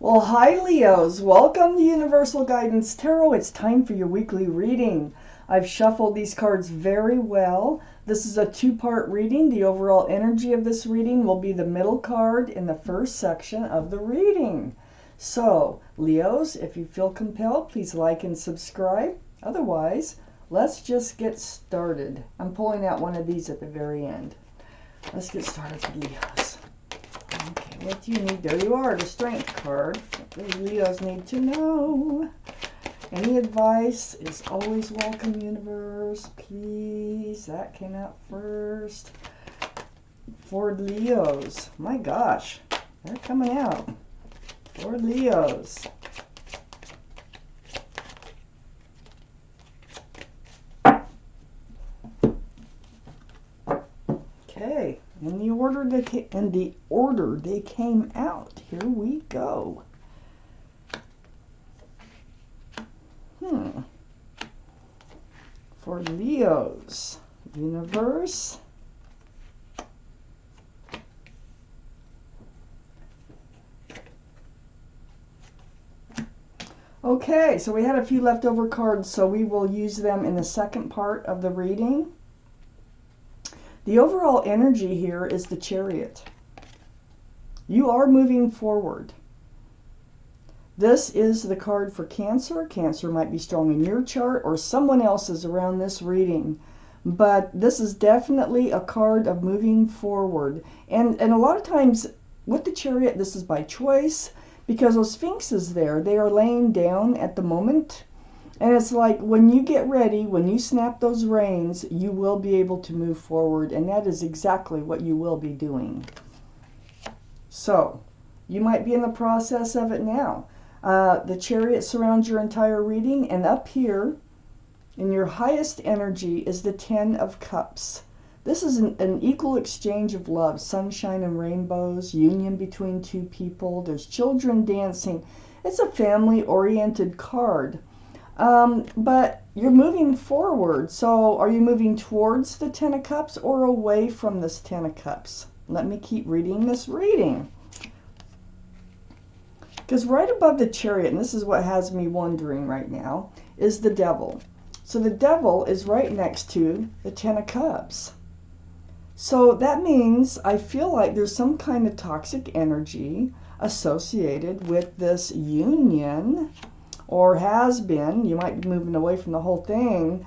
Well, hi Leos. Welcome to Universal Guidance Tarot. It's time for your weekly reading. I've shuffled these cards very well. This is a two-part reading. The overall energy of this reading will be the middle card in the first section of the reading. So, Leos, if you feel compelled, please like and subscribe. Otherwise, let's just get started. I'm pulling out one of these at the very end. Let's get started with Leos. Okay, what do you need? There you are, the Strength card. What the Leos need to know. Any advice is always welcome, universe. Please. That came out first. For Leos. My gosh, they're coming out. For Leos. Okay. In the order they came out. Here we go. For Leos, universe. Okay, so we had a few leftover cards, so we will use them in the second part of the reading. The overall energy here is the Chariot. You are moving forward. This is the card for Cancer. Cancer might be strong in your chart or someone else's around this reading. But this is definitely a card of moving forward. And a lot of times with the Chariot, this is by choice because those Sphinxes there, they are laying down at the moment. And it's like when you get ready, when you snap those reins, you will be able to move forward. And that is exactly what you will be doing. So, you might be in the process of it now. The Chariot surrounds your entire reading. And up here, in your highest energy, is the Ten of Cups. This is an equal exchange of love, sunshine and rainbows, union between two people. There's children dancing. It's a family-oriented card. But you're moving forward. So are you moving towards the Ten of Cups or away from this Ten of Cups? Let me keep reading this reading. Because right above the Chariot, and this is what has me wondering right now, is the Devil. So the Devil is right next to the Ten of Cups. So that means I feel like there's some kind of toxic energy associated with this union, or has been, you might be moving away from the whole thing,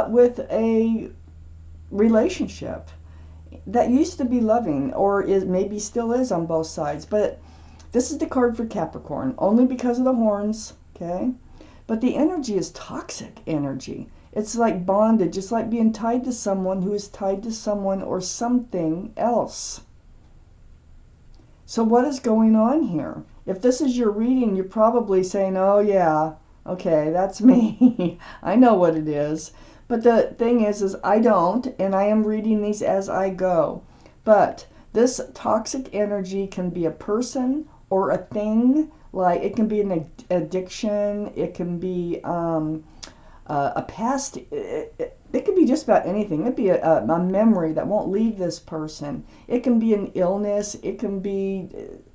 with a relationship that used to be loving, or maybe still is on both sides. But this is the card for Capricorn, only because of the horns, okay? But the energy is toxic energy. It's like bonded, just like being tied to someone who is tied to someone or something else. So what is going on here? If this is your reading, you're probably saying, oh yeah, okay, that's me. I know what it is. But the thing is I don't, and I am reading these as I go. But this toxic energy can be a person or a thing. Like it can be an addiction. It can be a past. It could be just about anything. It could be a memory that won't leave this person. It can be an illness. It can be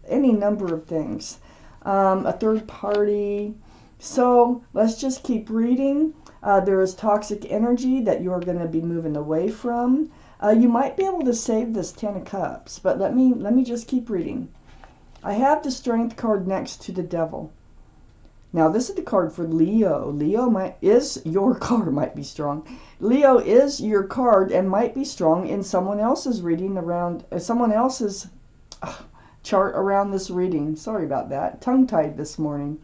any number of things. A third party. So let's just keep reading. There is toxic energy that you are going to be moving away from. You might be able to save this Ten of Cups, but let me just keep reading. I have the Strength card next to the Devil. Now this is the card for Leo. Leo is your card, might be strong. Leo is your card and might be strong in someone else's reading around, someone else's chart around this reading. Sorry about that. Tongue-tied this morning.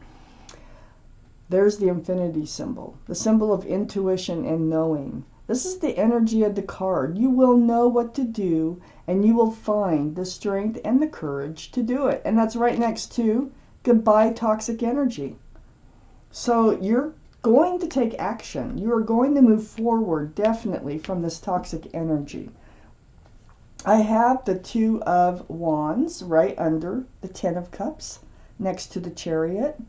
There's the infinity symbol, the symbol of intuition and knowing. This is the energy of the card. You will know what to do, and you will find the strength and the courage to do it. And that's right next to goodbye toxic energy. So you're going to take action. You are going to move forward definitely from this toxic energy. I have the Two of Wands right under the Ten of Cups next to the Chariot.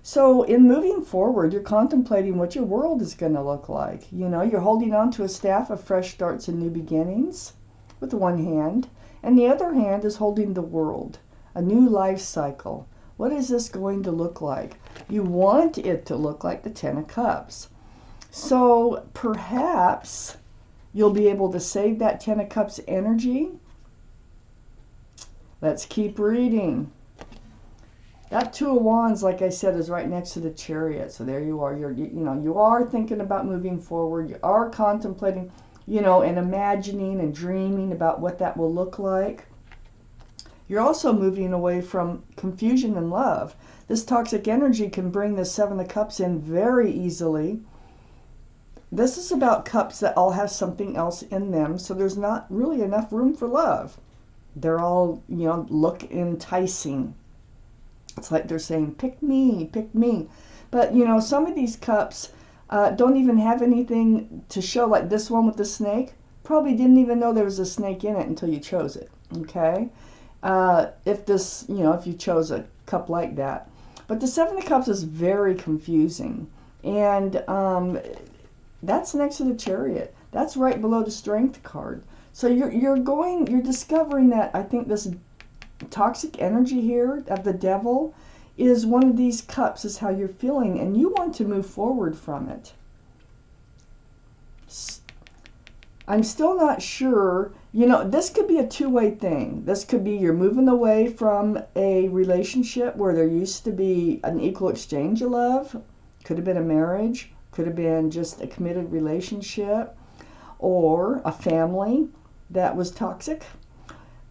So in moving forward, you're contemplating what your world is going to look like. You know, you're holding on to a staff of fresh starts and new beginnings with one hand, and the other hand is holding the world, a new life cycle, What is this going to look like? You want it to look like the Ten of Cups. So perhaps you'll be able to save that Ten of Cups energy. Let's keep reading. That Two of Wands, like I said, is right next to the Chariot. So there you are. You are thinking about moving forward. You are contemplating, and imagining and dreaming about what that will look like. You're also moving away from confusion and love. This toxic energy can bring the Seven of Cups in very easily. This is about cups that all have something else in them, so there's not really enough room for love. They're all, look enticing. It's like they're saying, pick me, pick me. But, some of these cups don't even have anything to show, like this one with the snake. Probably didn't even know there was a snake in it until you chose it, okay? If you chose a cup like that. But the Seven of Cups is very confusing. And that's next to the Chariot. That's right below the Strength card. So you're discovering that I think this toxic energy here of the Devil is one of these cups, is how you're feeling, and you want to move forward from it. I'm still not sure, this could be a two-way thing. This could be you're moving away from a relationship where there used to be an equal exchange of love. Could have been a marriage, could have been just a committed relationship, or a family that was toxic.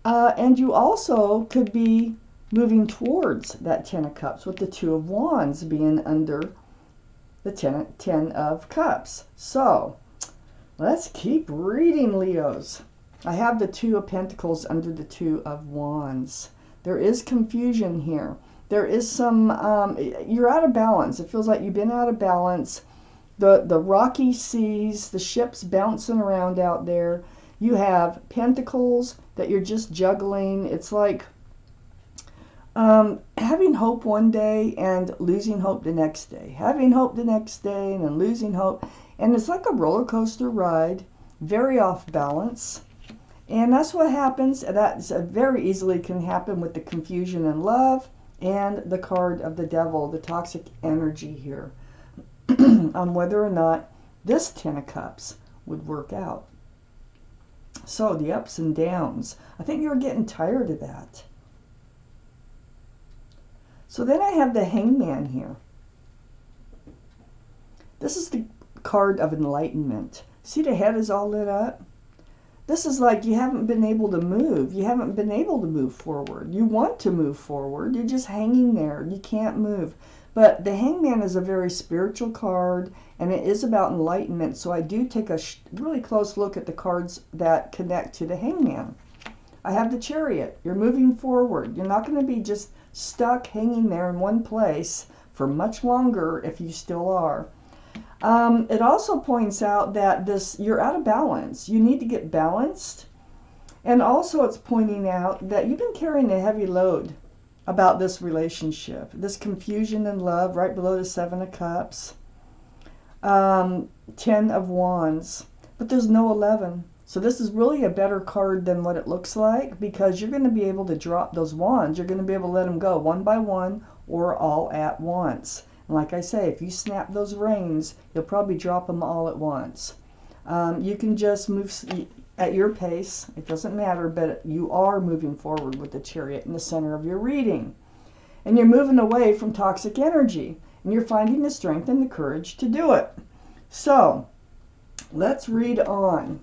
And you also could be moving towards that Ten of Cups with the Two of Wands being under the Ten of Cups. So let's keep reading, Leos. I have the Two of Pentacles under the Two of Wands. There is confusion here. There is some, you're out of balance. It feels like you've been out of balance. The rocky seas, the ships bouncing around out there. You have Pentacles that you're just juggling. It's like having hope one day and losing hope the next day. Having hope the next day and then losing hope. And it's like a roller coaster ride, very off balance. And that's what happens. That very easily can happen with the confusion and love and the card of the Devil, the toxic energy here, on whether or not this Ten of Cups would work out. So the ups and downs. I think you're getting tired of that. So then I have the Hangman here. This is the card of enlightenment. See, the head is all lit up. This is like you haven't been able to move. You haven't been able to move forward. You want to move forward. You're just hanging there. You can't move. But the Hangman is a very spiritual card, and it is about enlightenment. So I do take a really close look at the cards that connect to the Hangman. I have the Chariot. You're moving forward. You're not going to be just stuck hanging there in one place for much longer if you still are. It also points out that you're out of balance. You need to get balanced. And also it's pointing out that you've been carrying a heavy load about this relationship. This confusion and love right below the Seven of Cups. 10 of Wands. But there's no 11. So this is really a better card than what it looks like, because you're going to be able to drop those wands. You're going to be able to let them go one by one or all at once. And like I say, if you snap those reins, you'll probably drop them all at once. You can just move at your pace. It doesn't matter, but you are moving forward with the Chariot in the center of your reading. And you're moving away from toxic energy. And you're finding the strength and the courage to do it. So, let's read on.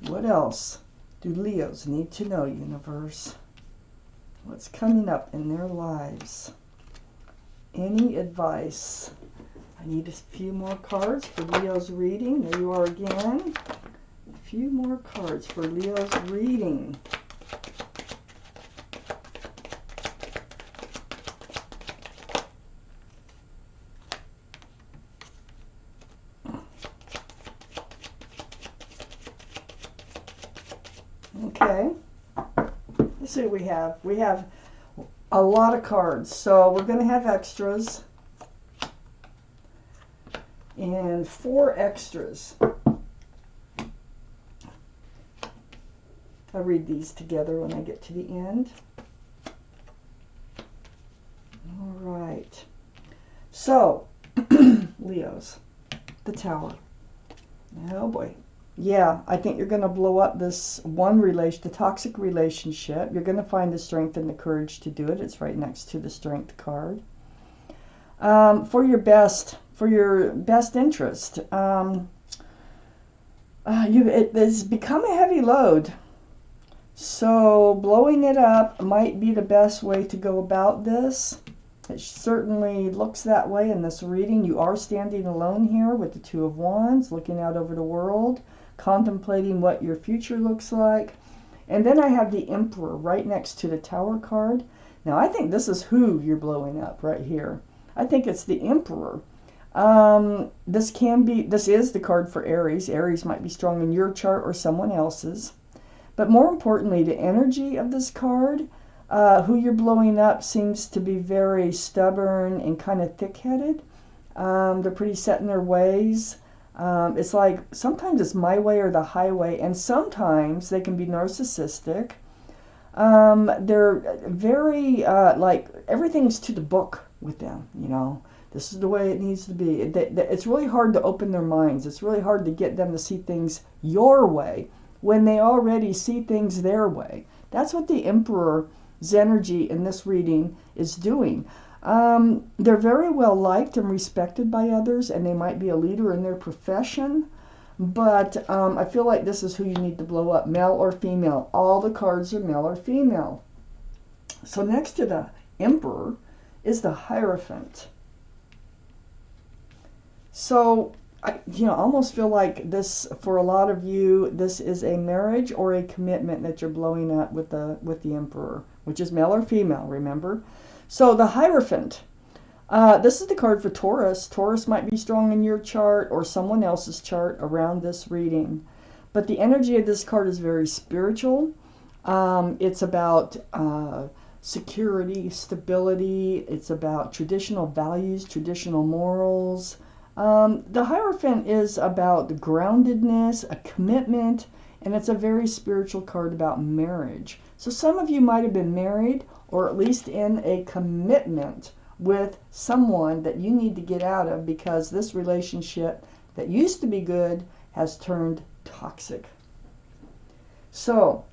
What else do Leos need to know, universe? What's coming up in their lives? Any advice? I need a few more cards for Leo's reading. There you are again. A few more cards for Leo's reading. Okay, let's see what we have. We have a lot of cards, so we're going to have extras. And 4 extras. I'll read these together when I get to the end. All right. So, Leos, the Tower. Oh boy. Yeah, I think you're going to blow up this one relation, the toxic relationship. You're going to find the strength and the courage to do it. It's right next to the Strength card. For your best interest. It's become a heavy load. So blowing it up might be the best way to go about this. It certainly looks that way in this reading. You are standing alone here with the Two of Wands, looking out over the world, contemplating what your future looks like. And then I have the Emperor right next to the Tower card. Now I think this is who you're blowing up right here. I think it's the Emperor. This is the card for Aries. Aries might be strong in your chart or someone else's. But more importantly, the energy of this card, who you're blowing up seems to be very stubborn and kind of thick-headed. They're pretty set in their ways. It's like sometimes it's my way or the highway, and sometimes they can be narcissistic. They're very, like, everything's to the book with them, you know. This is the way it needs to be. It's really hard to open their minds. It's really hard to get them to see things your way when they already see things their way. That's what the Emperor's energy in this reading is doing. They're very well liked and respected by others, and they might be a leader in their profession. But I feel like this is who you need to blow up, male or female. All the cards are male or female. So next to the Emperor is the Hierophant. So I almost feel like this, for a lot of you, this is a marriage or a commitment that you're blowing up with the Emperor, which is male or female, remember? So the Hierophant, this is the card for Taurus. Taurus might be strong in your chart or someone else's chart around this reading. But the energy of this card is very spiritual. It's about security, stability. It's about traditional values, traditional morals. The Hierophant is about groundedness, a commitment, and it's a very spiritual card about marriage. So some of you might have been married, or at least in a commitment with someone that you need to get out of because this relationship that used to be good has turned toxic. So,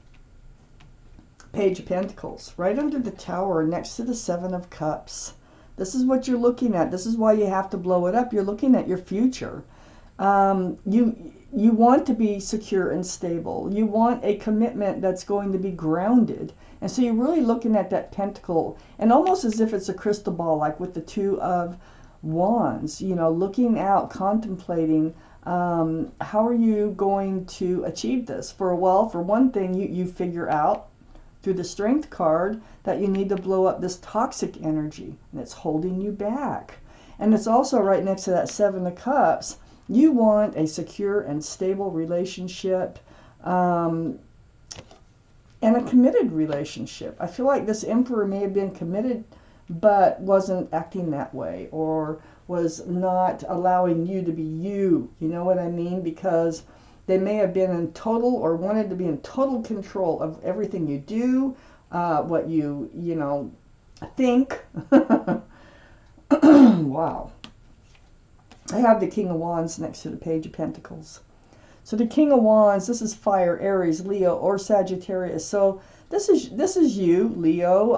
Page of Pentacles, right under the Tower, next to the Seven of Cups. This is what you're looking at. This is why you have to blow it up. You're looking at your future. You want to be secure and stable. You want a commitment that's going to be grounded. And so you're really looking at that pentacle, and almost as if it's a crystal ball, like with the Two of Wands, looking out, contemplating, how are you going to achieve this? For one thing, you figure out through the Strength card that you need to blow up this toxic energy, and it's holding you back. And it's also right next to that Seven of Cups. You want a secure and stable relationship, and a committed relationship. I feel like this Emperor may have been committed but wasn't acting that way, or was not allowing you to be you. You know what I mean? Because they may have been in total, or wanted to be in total control of everything you do, what you think. Wow. I have the King of Wands next to the Page of Pentacles. So the King of Wands, this is fire, Aries, Leo, or Sagittarius. So this is you, Leo.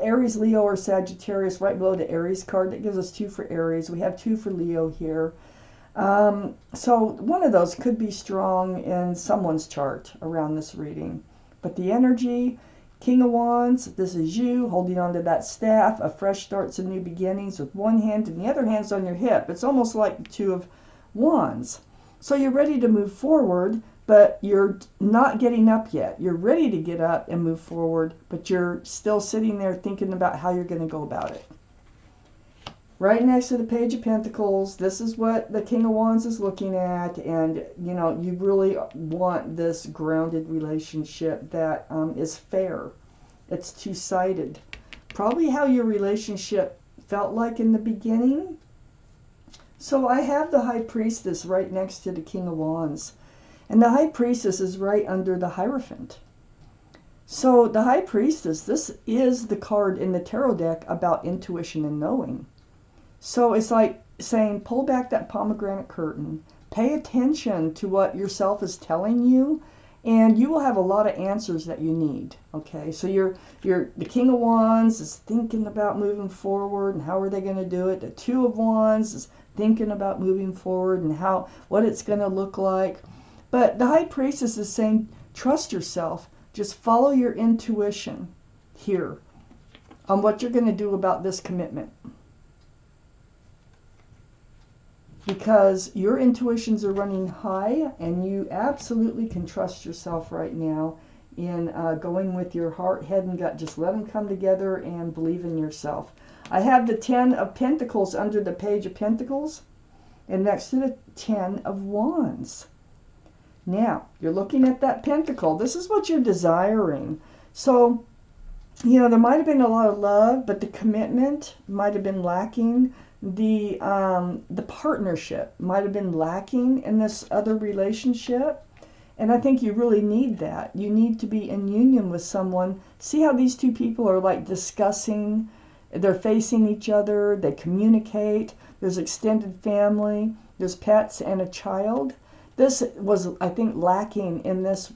Aries, Leo, or Sagittarius, right below the Aries card. That gives us 2 for Aries. We have 2 for Leo here. So one of those could be strong in someone's chart around this reading. But the energy, King of Wands, this is you holding onto that staff, a fresh starts and new beginnings with one hand, and the other hand's on your hip. It's almost like the Two of Wands. So you're ready to move forward, but you're not getting up yet. You're ready to get up and move forward, but you're still sitting there thinking about how you're going to go about it. Right next to the Page of Pentacles, this is what the King of Wands is looking at, and you really want this grounded relationship that is fair. It's two-sided. Probably how your relationship felt like in the beginning. So I have the High Priestess right next to the King of Wands, and the High Priestess is right under the Hierophant. So the High Priestess, this is the card in the tarot deck about intuition and knowing. So it's like saying, pull back that pomegranate curtain, pay attention to what yourself is telling you, and you will have a lot of answers that you need. Okay, so the King of Wands is thinking about moving forward and how are they going to do it. The Two of Wands is thinking about moving forward and what it's going to look like. But the High Priestess is saying, trust yourself. Just follow your intuition here on what you're going to do about this commitment. Because your intuitions are running high and you absolutely can trust yourself right now in going with your heart, head, and gut. Just let them come together and believe in yourself. I have the 10 of Pentacles under the Page of Pentacles and next to the 10 of Wands. Now, you're looking at that pentacle. This is what you're desiring. So, you know, there might have been a lot of love, but the commitment might have been lacking. The partnership might have been lacking in this other relationship. And I think you really need that. You need to be in union with someone. See how these two people are like discussing. They're facing each other. They communicate. There's extended family. There's pets and a child. This was, I think, lacking in this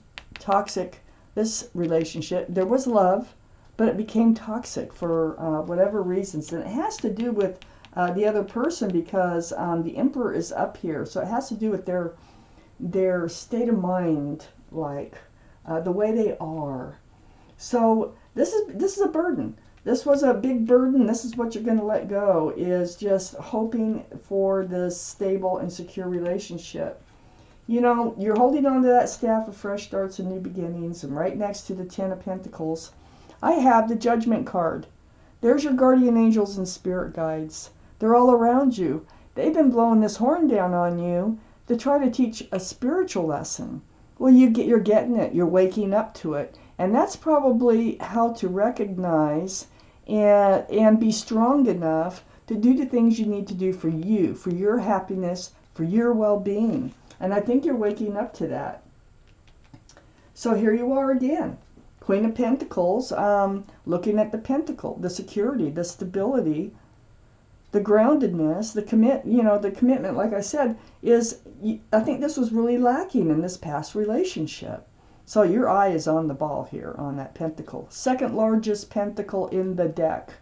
relationship. There was love, but it became toxic for whatever reasons. And it has to do with the other person because the Emperor is up here. So it has to do with their state of mind, like the way they are. So this is a burden. This was a big burden. This is what you're going to let go, is just hoping for this stable and secure relationship. You know, you're holding on to that staff of fresh starts and new beginnings, and right next to the 10 of Pentacles, I have the Judgment card. There's your guardian angels and spirit guides. They're all around you. They've been blowing this horn down on you to try to teach a spiritual lesson. Well, you're getting it. You're waking up to it. And that's probably how to recognize and be strong enough to do the things you need to do for you, for your happiness, for your well-being. And I think you're waking up to that. So here you are again. Queen of Pentacles, looking at the pentacle, the security, the stability, the groundedness, the commitment, like I said, I think this was really lacking in this past relationship. So your eye is on the ball here on that pentacle. Second largest pentacle in the deck.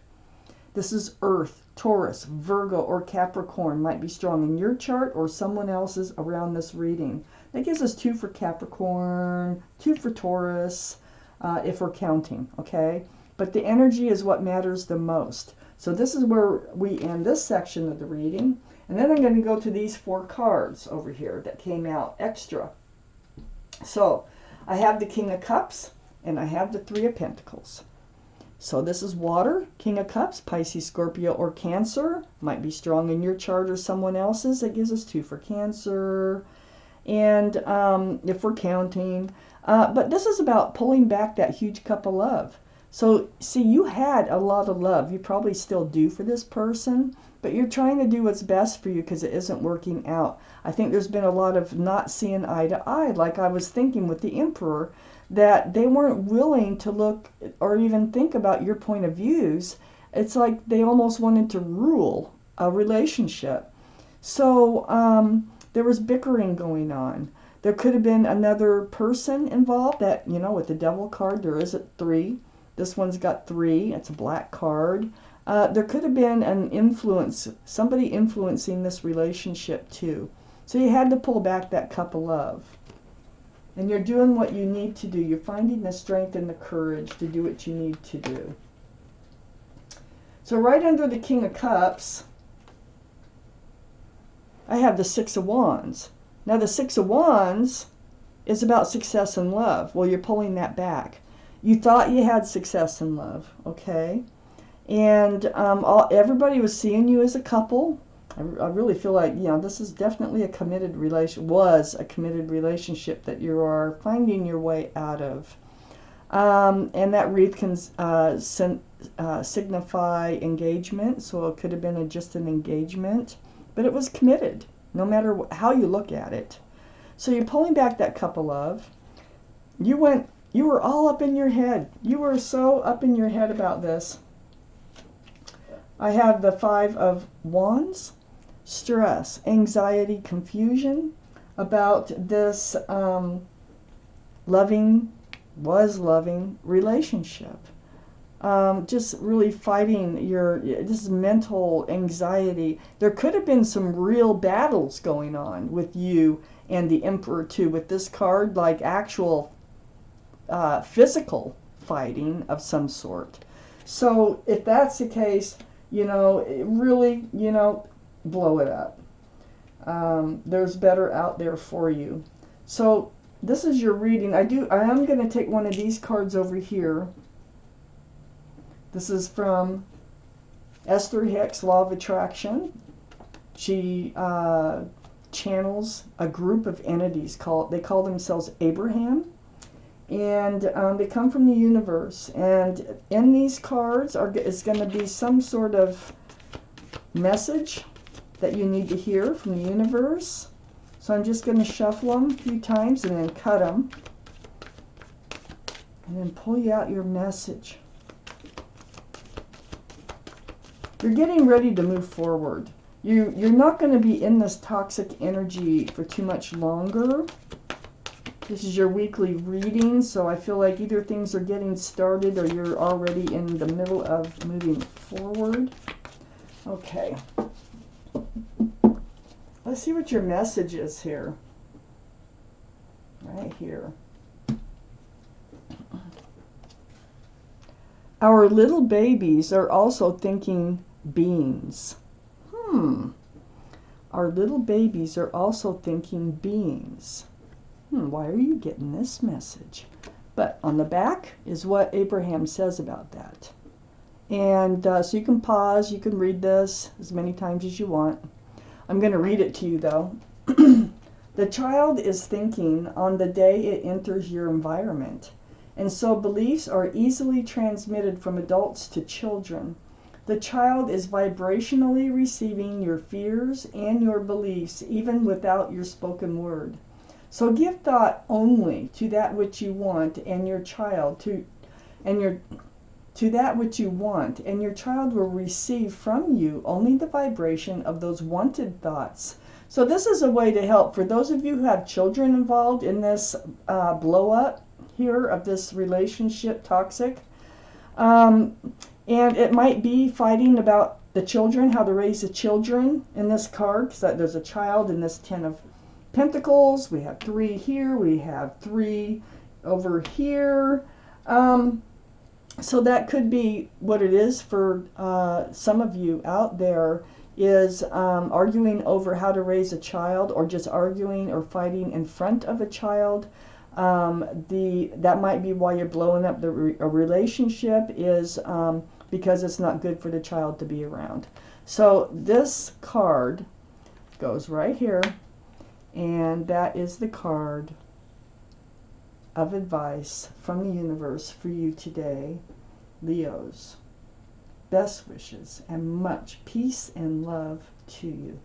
This is Earth. Taurus, Virgo, or Capricorn might be strong in your chart or someone else's around this reading. That gives us 2 for Capricorn, 2 for Taurus, if we're counting, okay? But the energy is what matters the most. So this is where we end this section of the reading. And then I'm going to go to these 4 cards over here that came out extra. So I have the King of Cups and I have the 3 of Pentacles. So this is water, King of Cups, Pisces, Scorpio, or Cancer. Might be strong in your chart or someone else's. That gives us 2 for Cancer. And if we're counting. But this is about pulling back that huge cup of love. So, see, you had a lot of love. You probably still do for this person. But you're trying to do what's best for you because it isn't working out. I think there's been a lot of not seeing eye to eye. Like I was thinking with the Emperor, that they weren't willing to look or even think about your point of views. It's like they almost wanted to rule a relationship. So there was bickering going on. There could have been another person involved that, you know, with the Devil card, there is a 3. This one's got 3. It's a black card. There could have been an influence, somebody influencing this relationship too. So you had to pull back that cup of love. And you're doing what you need to do. You're finding the strength and the courage to do what you need to do. So right under the King of Cups, I have the 6 of Wands. Now the 6 of Wands is about success in love. Well, you're pulling that back. You thought you had success in love, okay? And everybody was seeing you as a couple. I really feel like, you know, this is definitely a committed relationship that you are finding your way out of. And that wreath can signify engagement, so it could have been just an engagement, but it was committed, no matter how you look at it. So you're pulling back that cup of love. You went you were all up in your head. You were so up in your head about this. I have the Five of Wands, stress, anxiety, confusion about this loving relationship. Just really fighting this mental anxiety. There could have been some real battles going on with you and the Emperor too, with this card, like actual physical fighting of some sort. So if that's the case, really, blow it up. There's better out there for you. So this is your reading. I am going to take one of these cards over here. This is from Esther Hicks, Law of Attraction. She channels a group of entities they call themselves Abraham. And they come from the universe. And in these cards is going to be some sort of message that you need to hear from the universe. So I'm just going to shuffle them a few times and then cut them. And then pull you out your message. You're getting ready to move forward. You're not going to be in this toxic energy for too much longer. This is your weekly reading, so I feel like either things are getting started or you're already in the middle of moving forward. Okay. Let's see what your message is here. Right here. Our little babies are also thinking beings. Our little babies are also thinking beings. Why are you getting this message? But on the back is what Abraham says about that. And so you can pause, you can read this as many times as you want. I'm going to read it to you though. The child is thinking on the day it enters your environment. And so beliefs are easily transmitted from adults to children. The child is vibrationally receiving your fears and your beliefs even without your spoken word. So give thought only to that which you want and your child to that which you want, and your child will receive from you only the vibration of those wanted thoughts. So this is a way to help for those of you who have children involved in this blow up here of this relationship toxic. And it might be fighting about the children, how to raise the children in this card, because there's a child in this Ten of Pentacles. We have 3 here, we have 3 over here. So that could be what it is for some of you out there, is arguing over how to raise a child, or just arguing or fighting in front of a child. That might be why you're blowing up a relationship, is because it's not good for the child to be around. So this card goes right here. And that is the card of advice from the universe for you today, Leos. Best wishes and much peace and love to you.